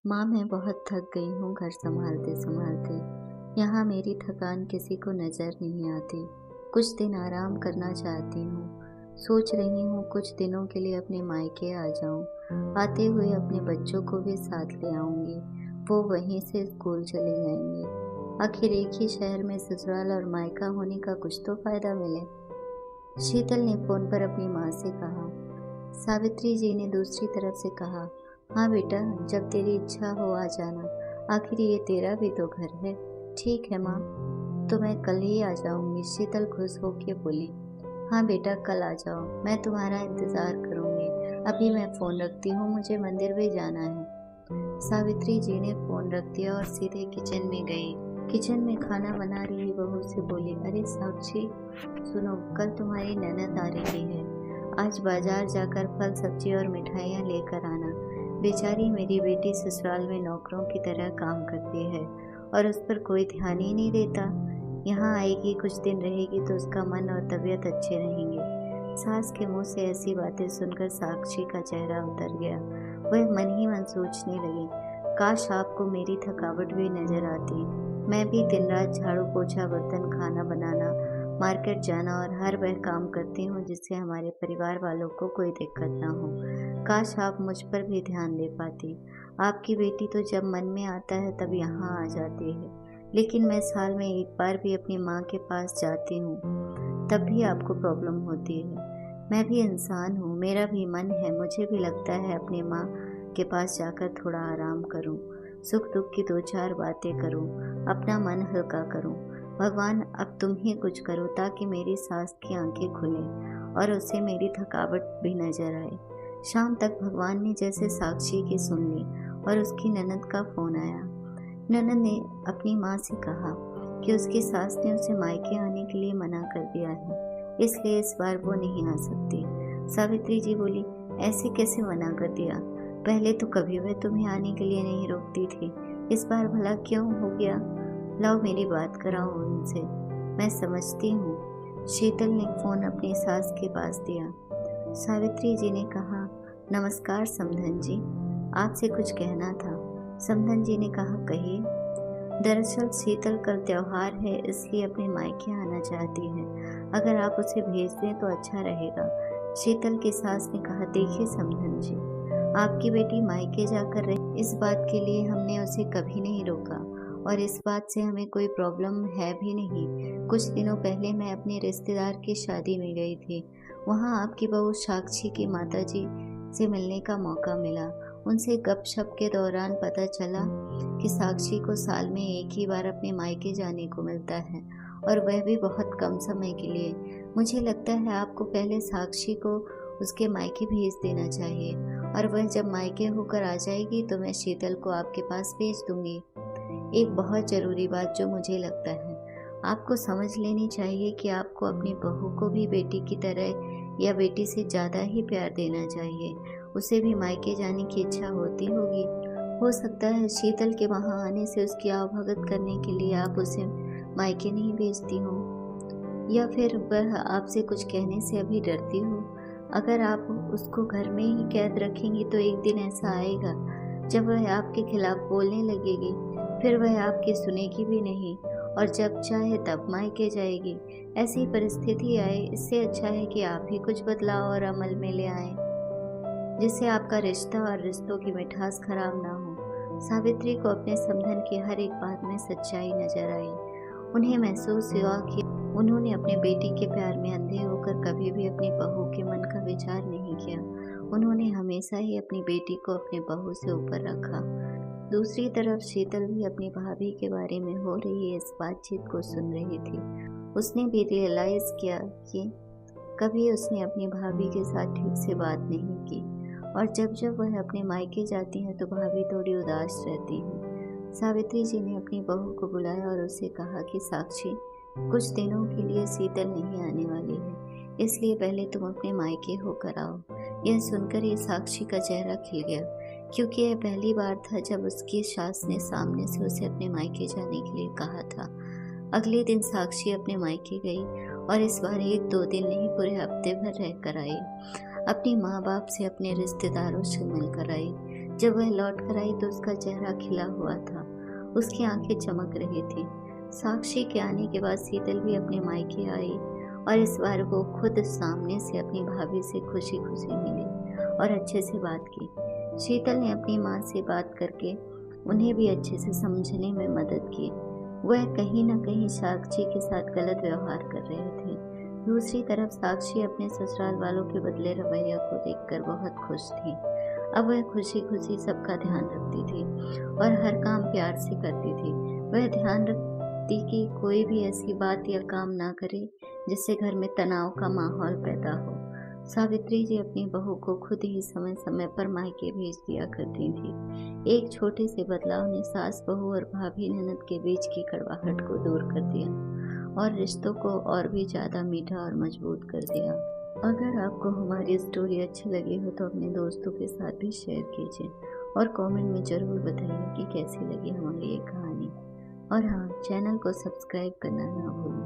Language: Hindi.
माँ, मैं बहुत थक गई हूँ घर संभालते-संभालते। यहाँ मेरी थकान किसी को नज़र नहीं आती। कुछ दिन आराम करना चाहती हूँ। सोच रही हूँ कुछ दिनों के लिए अपने मायके आ जाऊँ। आते हुए अपने बच्चों को भी साथ ले आऊँगी। वो वहीं से स्कूल चले जाएँगे। आखिर एक ही शहर में ससुराल और मायका होने का कुछ तो फ़ायदा मिले। शीतल ने फ़ोन पर अपनी माँ से कहा। सावित्री जी ने दूसरी तरफ से कहा, हाँ बेटा, जब तेरी इच्छा हो आ जाना। आखिर ये तेरा भी तो घर है। ठीक है माँ, तो मैं कल ही आ जाऊंगी। शीतल खुश होकर बोली। हाँ बेटा, कल आ जाओ, मैं तुम्हारा इंतज़ार करूंगी। अभी मैं फ़ोन रखती हूँ, मुझे मंदिर भी जाना है। सावित्री जी ने फ़ोन रख दिया और सीधे किचन में गई। किचन में खाना बना रही बहू से बोली, अरे साक्षी, सुनो, कल तुम्हारी ननद आ रही है। आज बाजार जाकर फल सब्जी और मिठाइयाँ लेकर आना। बेचारी मेरी बेटी ससुराल में नौकरों की तरह काम करती है और उस पर कोई ध्यान ही नहीं देता। यहाँ आएगी, कुछ दिन रहेगी तो उसका मन और तबीयत अच्छे रहेंगे। सास के मुंह से ऐसी बातें सुनकर साक्षी का चेहरा उतर गया। वह मन ही मन सोचने लगी, काश आपको मेरी थकावट भी नजर आती। मैं भी दिन रात झाड़ू पोछा बर्तन खाना बनाना मार्केट जाना और हर वह काम करती हूँ जिससे हमारे परिवार वालों को कोई दिक्कत ना हो। काश आप मुझ पर भी ध्यान दे पाती। आपकी बेटी तो जब मन में आता है तब यहाँ आ जाती है, लेकिन मैं साल में एक बार भी अपनी माँ के पास जाती हूँ, तब भी आपको प्रॉब्लम होती है। मैं भी इंसान हूँ, मेरा भी मन है, मुझे भी लगता है अपनी माँ के पास जाकर थोड़ा आराम करूँ, सुख दुख की दो चार बातें करूँ, अपना मन हल्का करूँ। भगवान, अब तुम ही कुछ करो ताकि मेरी सास की आंखें खुलें और उसे मेरी थकावट भी नजर आए। शाम तक भगवान ने जैसे साक्षी की सुन ली और उसकी ननद का फोन आया। ननद ने अपनी माँ से कहा कि उसकी सास ने उसे मायके आने के लिए मना कर दिया है, इसलिए इस बार वो नहीं आ सकती। सावित्री जी बोली, ऐसे कैसे मना कर दिया? पहले तो कभी वह तुम्हें आने के लिए नहीं रोकती थी, इस बार भला क्यों हो गया? लाओ मेरी बात कराओ उनसे, मैं समझती हूँ। शीतल ने फोन अपनी सास के पास दिया। सावित्री जी ने कहा, नमस्कार समधन जी, आपसे कुछ कहना था। समधन जी ने कहा, कहिए। दरअसल शीतल कल त्योहार है, इसलिए अपने मायके आना चाहती है। अगर आप उसे भेज दें तो अच्छा रहेगा। शीतल की सास ने कहा, देखिए समधन जी, आपकी बेटी मायके जाकर रहे, इस बात के लिए हमने उसे कभी नहीं रोका और इस बात से हमें कोई प्रॉब्लम है भी नहीं। कुछ दिनों पहले मैं अपने रिश्तेदार की शादी में गई थी। वहाँ आपकी बहू साक्षी की माताजी से मिलने का मौका मिला। उनसे गपशप के दौरान पता चला कि साक्षी को साल में एक ही बार अपने मायके जाने को मिलता है और वह भी बहुत कम समय के लिए। मुझे लगता है आपको पहले साक्षी को उसके मायके भेज देना चाहिए और वह जब मायके होकर आ जाएगी तो मैं शीतल को आपके पास भेज दूंगी। एक बहुत ज़रूरी बात जो मुझे लगता है आपको समझ लेनी चाहिए कि आपको अपनी बहू को भी बेटी की तरह या बेटी से ज़्यादा ही प्यार देना चाहिए। उसे भी मायके जाने की इच्छा होती होगी। हो सकता है शीतल के वहाँ आने से उसकी आवभगत करने के लिए आप उसे मायके नहीं भेजती हो, या फिर वह आपसे कुछ कहने से अभी डरती हो। अगर आप उसको घर में ही कैद रखेंगी तो एक दिन ऐसा आएगा जब वह आपके खिलाफ बोलने लगेगी, फिर वह आपकी सुनेगी भी नहीं और जब चाहे तब मायके जाएगी। ऐसी परिस्थिति आए, इससे अच्छा है कि आप ही कुछ बदलाव और अमल में ले आए, जिससे आपका रिश्ता और रिश्तों की मिठास खराब ना हो। सावित्री को अपने समधन की हर एक बात में सच्चाई नजर आई। उन्हें महसूस हुआ कि उन्होंने अपने बेटी के प्यार में अंधे होकर कभी भी अपनी बहू के मन का विचार नहीं किया। उन्होंने हमेशा ही अपनी बेटी को अपने बहू से ऊपर रखा। दूसरी तरफ शीतल भी अपनी भाभी के बारे में हो रही इस बातचीत को सुन रही थी। उसने भी रियलाइज किया कि कभी उसने अपनी भाभी के साथ ठीक से बात नहीं की और जब जब वह अपने मायके जाती है तो भाभी थोड़ी उदास रहती है। सावित्री जी ने अपनी बहू को बुलाया और उसे कहा कि साक्षी, कुछ दिनों के लिए शीतल नहीं आने वाली है, इसलिए पहले तुम अपने मायके होकर आओ। यह सुनकर ये साक्षी का चेहरा खिल गया, क्योंकि यह पहली बार था जब उसकी सास ने सामने से उसे अपने मायके जाने के लिए कहा था। अगले दिन साक्षी अपने मायके गई और इस बार एक दो दिन नहीं, पूरे हफ्ते भर रहकर आई। अपनी माँ बाप से, अपने रिश्तेदारों से मिलकर आई। जब वह लौट कर आई तो उसका चेहरा खिला हुआ था, उसकी आंखें चमक रही थी। साक्षी के आने के बाद शीतल भी अपने मायके आई और इस बार वो खुद सामने से अपनी भाभी से खुशी खुशी मिली और अच्छे से बात की। शीतल ने अपनी माँ से बात करके उन्हें भी अच्छे से समझने में मदद की। वह कहीं न कहीं साक्षी के साथ गलत व्यवहार कर रहे थे। दूसरी तरफ साक्षी अपने ससुराल वालों के बदले रवैया को देखकर बहुत खुश थी। अब वह खुशी खुशी सबका ध्यान रखती थी और हर काम प्यार से करती थी। वह ध्यान रखती कि कोई भी ऐसी बात या काम ना करे जिससे घर में तनाव का माहौल पैदा हो। सावित्री जी अपनी बहू को खुद ही समय समय पर मायके भेज दिया करती थी। एक छोटे से बदलाव ने सास बहू और भाभी ननद के बीच की कड़वाहट को दूर कर दिया और रिश्तों को और भी ज़्यादा मीठा और मजबूत कर दिया। अगर आपको हमारी स्टोरी अच्छी लगी हो तो अपने दोस्तों के साथ भी शेयर कीजिए और कमेंट में ज़रूर बताइए कि कैसी लगी हमारी ये कहानी। और हाँ, चैनल को सब्सक्राइब करना ना भूलें।